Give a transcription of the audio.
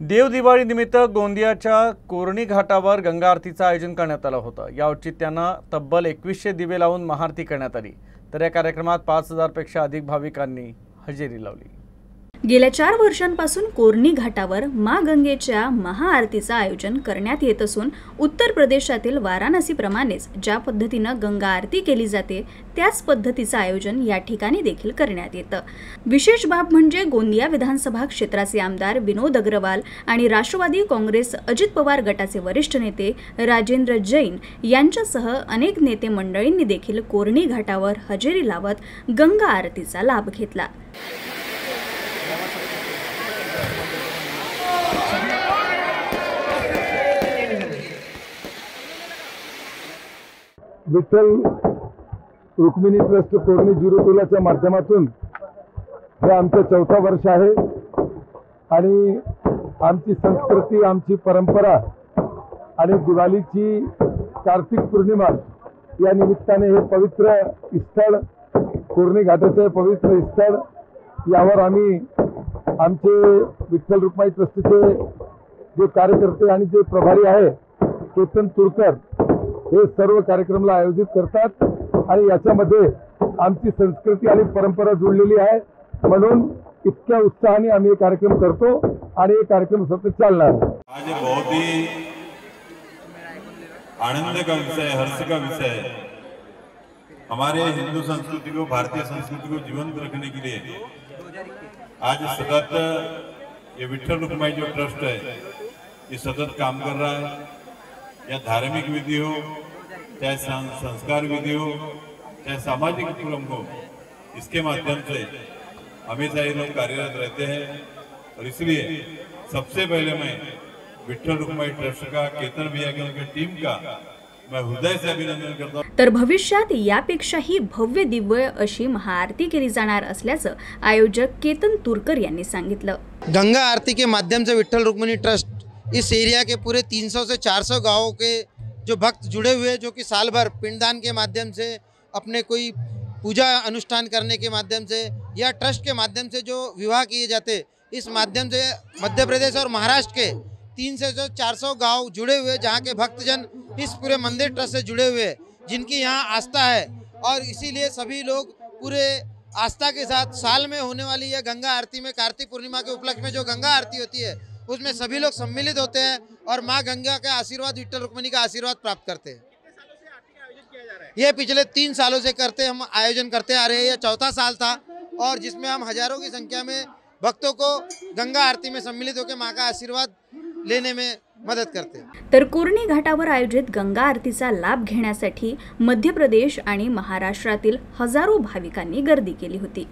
देवदिवाळीनिमित्त गोंदियाच्या कोरणी घाटावर गंगा आरतीचं आयोजन करण्यात आलं होतं। या औचित्यानं तब्बल 2100 दिवे लावून महाआरती करण्यात आली। तर या कार्यक्रमात 5000 पेक्षा अधिक भाविकांनी हजेरी लावली। गेल्या 4 वर्षांपासून कोरणी घाटावर मां गंगेच्या महाआरतीचं आयोजन करण्यात येत असून उत्तर प्रदेशातील वाराणसीप्रमाणेच ज्या पद्धतीनं गंगा आरती केली जाते त्याच पद्धतीचं आयोजन या ठिकाणी देखील करण्यात येतं। विशेष बाब म्हणजे गोंदिया विधानसभा क्षेत्राचे आमदार विनोद अग्रवाल आणि राष्ट्रवादी काँग्रेस अजित पवार गटाचे वरिष्ठ नेते राजेंद्र जैन यांच्यासह अनेक नेते मंडळींनी देखील कोरणी घाटावर हजेरी लावत गंगा आरतीचा लाभ घेतला। विठ्ठल रुक्मिणी ट्रस्ट कोरणी जिरोटोलाच्या माध्यमातून हे आमचं 4थं वर्ष आहे आणि आमची संस्कृती, आमची परंपरा आणि दिवाळीची कार्तिक पौर्णिमा या निमित्ताने हे पवित्र स्थळ कोरणी घाटाचे पवित्र स्थळ यावर आम्ही आमचे विठ्ठल रुक्मिणी ट्रस्टचे जे कार्यकर्ते आणि जे प्रभारी आहे केतन तुरकर हे सर्व कार्यक्रमाला आयोजित करतात आणि याच्यामध्ये आमची संस्कृती आणि परंपरा जुळलेली आहे। म्हणून इतक्या उत्साहाने आम्ही कार्यक्रम करतो आणि ये कार्यक्रम सतत चालणार। आज बहुत ही आनंद का विषय, हर्ष का विषय है। हमारे हिंदू संस्कृति को, भारतीय संस्कृति को जीवंत रखने के लिए आज सतत ये विठ्ठल रुक्मिणी जो ट्रस्ट है ये सतत काम कर रहा है। या धार्मिक विधि हो, चाहे संस्कार विधि हो, चाहे सामाजिक उपक्रम हो, इसके माध्यम से हमेशा ये लोग कार्यरत रहते हैं। और इसलिए सबसे पहले मैं विठ्ठल रुक्मिणी ट्रस्ट का, केतन भैया की उनकी टीम का मैं हृदय से अभिनंदन करता हूं। तर भविष्यात यापेक्षाही भव्य दिव्य अशी महाआरती केली जाणार असल्याचं आयोजक केतन तुरकर यांनी सांगितलं। गंगा आरती के माध्यम से विठ्ठल रुक्मिणी ट्रस्ट इस एरिया के पूरे 300 से 400 गांवों के जो भक्त जुड़े हुए, जो कि साल भर पिंडदान के माध्यम से, अपने कोई पूजा अनुष्ठान करने के माध्यम से या ट्रस्ट के माध्यम से जो विवाह किए जाते, इस माध्यम से मध्य प्रदेश और महाराष्ट्र के 300 से 400 गांव जुड़े हुए, जहां के भक्तजन इस पूरे मंदिर ट्रस्ट से जुड़े हुए, जिनकी यहाँ आस्था है। और इसीलिए सभी लोग पूरे आस्था के साथ साल में होने वाली यह गंगा आरती में, कार्तिक पूर्णिमा के उपलक्ष्य में जो गंगा आरती होती है उसमें सभी लोग सम्मिलित होते हैं और माँ गंगा का आशीर्वाद, विठ्ठल रुक्मिणी का आशीर्वाद प्राप्त करते हैं। ये पिछले 3 सालों से हम आयोजन करते आ रहे हैं। यह 4था साल था और जिसमें हम हजारों की संख्या में भक्तों को गंगा आरती में सम्मिलित होकर माँ का आशीर्वाद लेने में मदद करते हैं। तर कोरणी घाटावर आयोजित गंगा आरतीचा लाभ घेण्यासाठी मध्य प्रदेश आणि महाराष्ट्रातील हजारो भाविकांनी गर्दी केली होती।